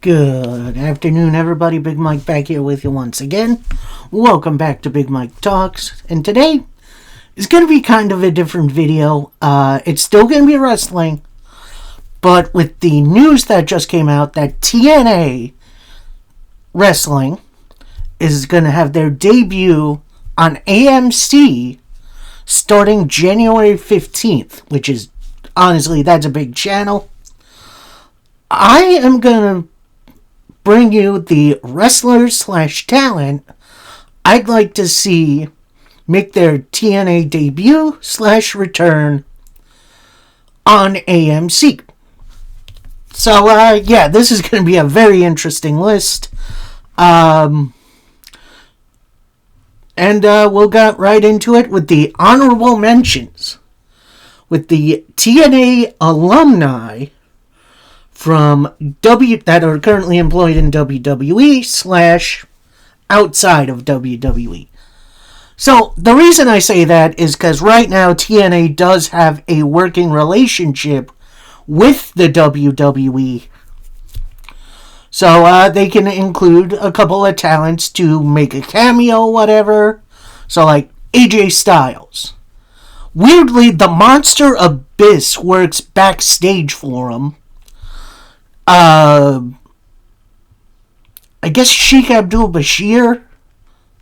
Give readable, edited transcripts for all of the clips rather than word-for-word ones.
Good afternoon, everybody. Big Mike back here with you once again. Welcome back to Big Mike Talks. And today is going to be kind of a different video. It's still going to be wrestling, but with the news that just came out that TNA Wrestling is going to have their debut on AMC starting January 15th, which is, honestly, that's a big channel. I am going to bring you the wrestlers / talent I'd like to see make their TNA debut / return on AMC. So, yeah, this is going to be a very interesting list. And we'll get right into it with the honorable mentions. With the TNA alumni from that are currently employed in WWE / outside of WWE. So the reason I say that is because right now TNA does have a working relationship with the WWE. So they can include a couple of talents to make a cameo, whatever. So like AJ Styles. Weirdly, the Monster Abyss works backstage for him. I guess Sheikh Abdul-Bashir.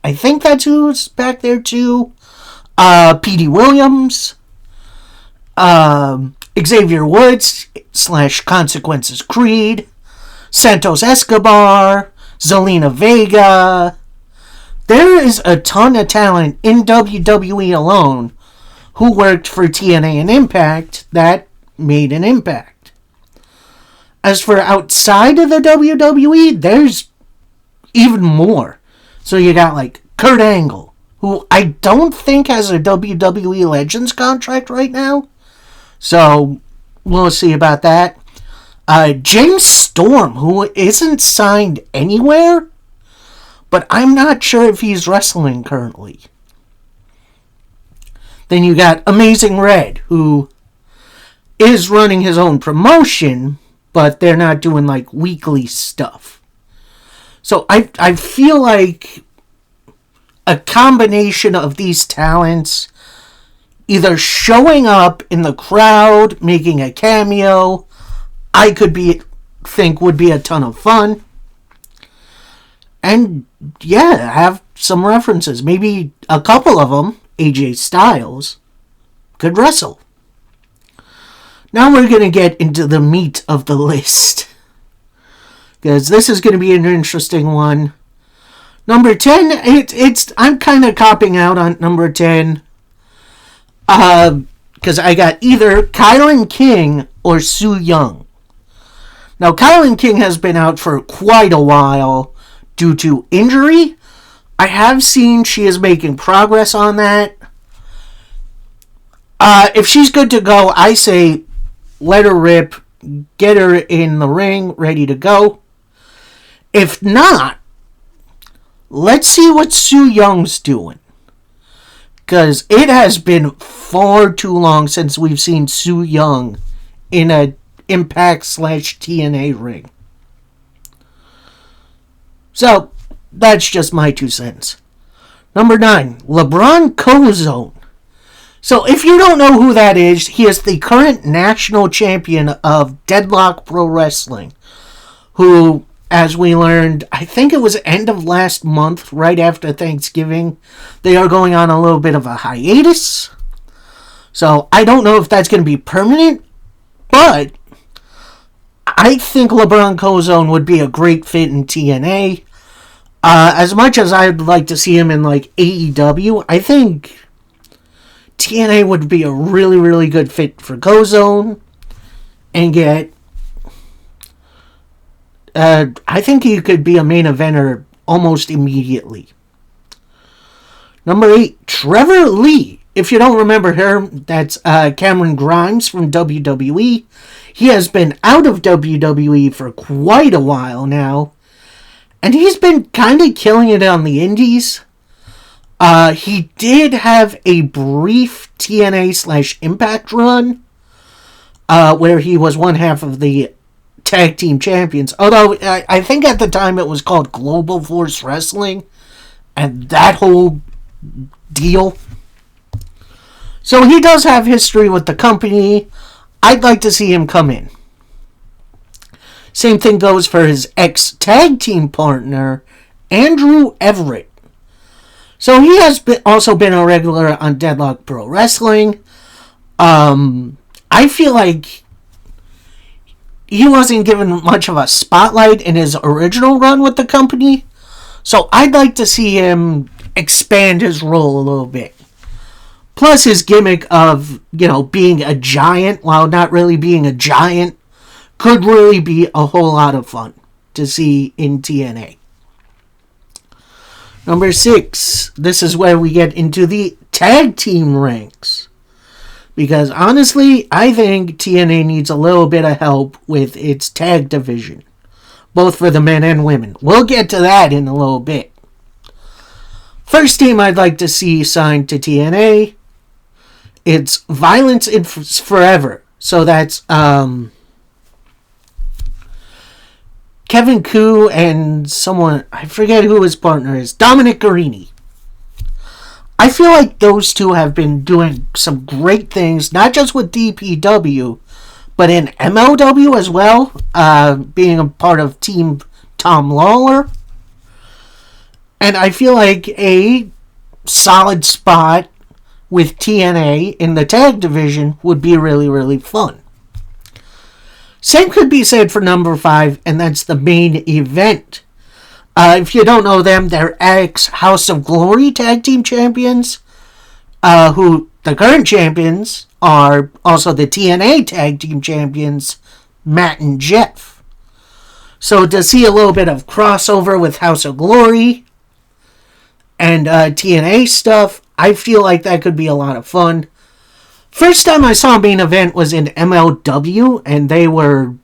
I think that's who's back there too. P.D. Williams. Xavier Woods / Consequences Creed. Santos Escobar. Zelina Vega. There is a ton of talent in WWE alone who worked for TNA and Impact that made an impact. As for outside of the WWE, there's even more. So you got like Kurt Angle, who I don't think has a WWE Legends contract right now. So we'll see about that. James Storm, who isn't signed anywhere, but I'm not sure if he's wrestling currently. Then you got Amazing Red, who is running his own promotion, but they're not doing like weekly stuff. So I feel like a combination of these talents either showing up in the crowd, making a cameo, think would be a ton of fun. And yeah, have some references. Maybe a couple of them, AJ Styles, could wrestle. Now we're going to get into the meat of the list, because this is going to be an interesting one. Number 10, I'm kind of copping out on number 10, because I got either Kylan King or Su Yung. Now, Kylan King has been out for quite a while due to injury. I have seen she is making progress on that. If she's good to go, I say let her rip, get her in the ring, ready to go. If not, let's see what Su Young's doing. Because it has been far too long since we've seen Su Yung in a Impact / TNA ring. So, that's just my 2 cents. Number 9, LeBron Cozone. So, if you don't know who that is, he is the current national champion of Deadlock Pro Wrestling, who, as we learned, I think it was end of last month, right after Thanksgiving, they are going on a little bit of a hiatus. So, I don't know if that's going to be permanent, but I think LeBron Cozone would be a great fit in TNA. As much as I'd like to see him in, like, AEW, I think TNA would be a really, really good fit for Cozone. And get... I think he could be a main eventer almost immediately. Number 8, Trevor Lee. If you don't remember her, that's Cameron Grimes from WWE. He has been out of WWE for quite a while now. And he's been kind of killing it on the indies. He did have a brief TNA / Impact run, where he was one half of the tag team champions. Although, I think at the time it was called Global Force Wrestling. And that whole deal. So he does have history with the company. I'd like to see him come in. Same thing goes for his ex-tag team partner, Andrew Everett. So he has also been a regular on Deadlock Pro Wrestling. I feel like he wasn't given much of a spotlight in his original run with the company. So I'd like to see him expand his role a little bit. Plus his gimmick of, being a giant while not really being a giant could really be a whole lot of fun to see in TNA. Number 6. This is where we get into the tag team ranks. Because honestly, I think TNA needs a little bit of help with its tag division. Both for the men and women. We'll get to that in a little bit. First team I'd like to see signed to TNA. It's Violence is Forever. So that's Kevin Koo and someone, I forget who his partner is, Dominic Garrini. I feel like those two have been doing some great things, not just with DPW, but in MLW as well, being a part of Team Tom Lawler. And I feel like a solid spot with TNA in the tag division would be really, really fun. Same could be said for number 5, and that's the main event. If you don't know them, they're ex-House of Glory tag team champions, who the current champions are also the TNA tag team champions, Matt and Jeff. So to see a little bit of crossover with House of Glory and TNA stuff, I feel like that could be a lot of fun. First time I saw a main event was in MLW, and they were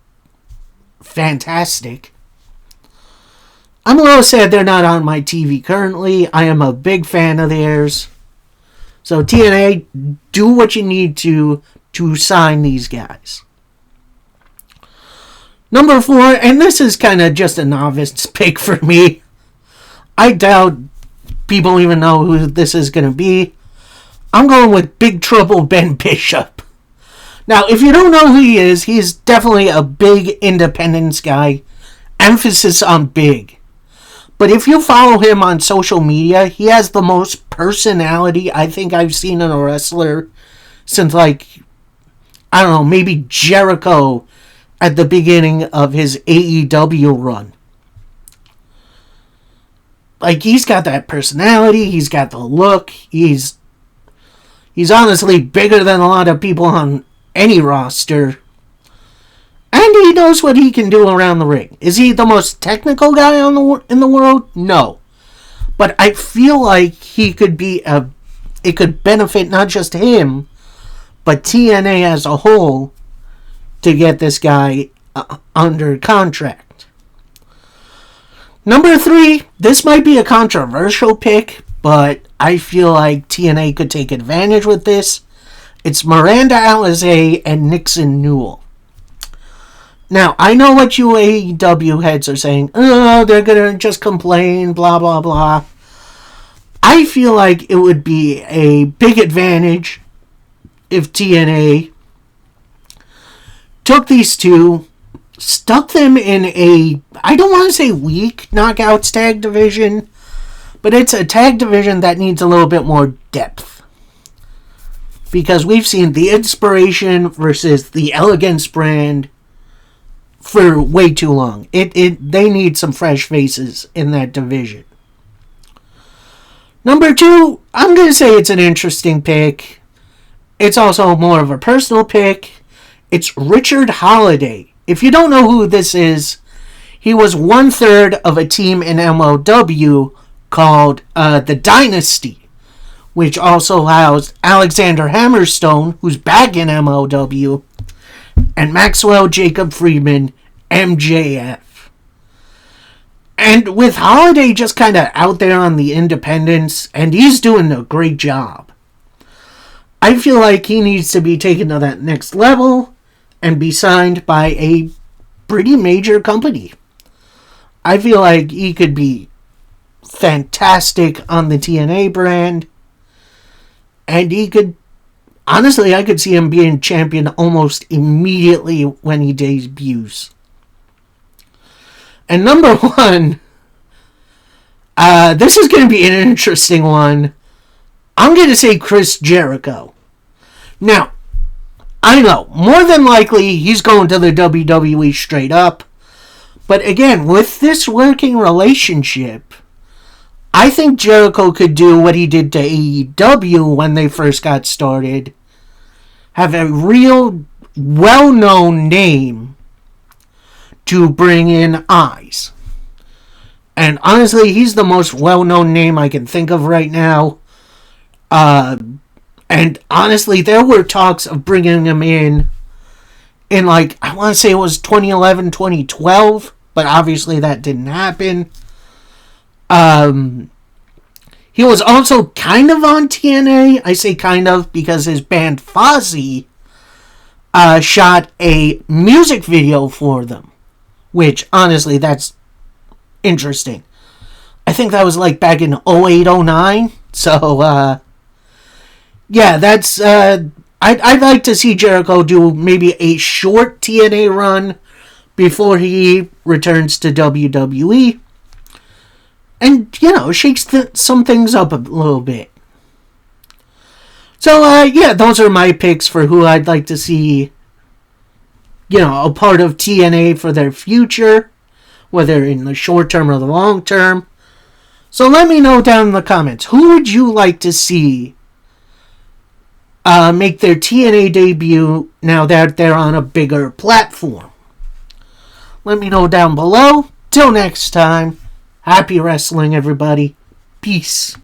fantastic. I'm a little sad they're not on my TV currently. I am a big fan of theirs. So TNA, do what you need to sign these guys. Number 4, and this is kind of just a novice pick for me. I doubt people even know who this is going to be. I'm going with Big Trouble Ben Bishop. Now, if you don't know who he is, he's definitely a big independence guy. Emphasis on big. But if you follow him on social media, he has the most personality I think I've seen in a wrestler since, maybe Jericho at the beginning of his AEW run. He's got that personality, he's got the look, he's honestly bigger than a lot of people on any roster. And he knows what he can do around the ring. Is he the most technical guy in the world? No. But I feel like he could be it could benefit not just him, but TNA as a whole to get this guy under contract. Number 3, this might be a controversial pick, but I feel like TNA could take advantage with this. It's Miranda Alizé and Nixon Newell. Now, I know what you AEW heads are saying. Oh, they're going to just complain, blah, blah, blah. I feel like it would be a big advantage if TNA took these two, stuck them in I don't want to say weak knockouts tag division, but it's a tag division that needs a little bit more depth. Because we've seen the Inspiration versus the Elegance brand for way too long. They need some fresh faces in that division. Number 2, I'm going to say it's an interesting pick. It's also more of a personal pick. It's Richard Holiday. If you don't know who this is, he was 1/3 of a team in MLW called The Dynasty, which also housed Alexander Hammerstone, who's back in MLW, and Maxwell Jacob Friedman, MJF. And with Holiday just kind of out there on the independents, and he's doing a great job, I feel like he needs to be taken to that next level and be signed by a pretty major company. I feel like he could be fantastic on the TNA brand. And he could, honestly, I could see him being champion almost immediately when he debuts. And number one, this is going to be an interesting one. I'm going to say Chris Jericho. Now, I know, more than likely, he's going to the WWE straight up. But again, with this working relationship, I think Jericho could do what he did to AEW when they first got started. Have a real well-known name to bring in eyes. And honestly, he's the most well-known name I can think of right now. And honestly, there were talks of bringing him in like, I want to say it was 2011, 2012, but obviously that didn't happen. He was also kind of on TNA. I say kind of because his band Fozzy shot a music video for them, which honestly, that's interesting. I think that was like back in 08, 09. So, yeah, that's, I'd like to see Jericho do maybe a short TNA run before he returns to WWE. And, shakes some things up a little bit. So, yeah, those are my picks for who I'd like to see, a part of TNA for their future, whether in the short term or the long term. So let me know down in the comments, who would you like to see make their TNA debut now that they're on a bigger platform? Let me know down below. Till next time, happy wrestling, everybody. Peace.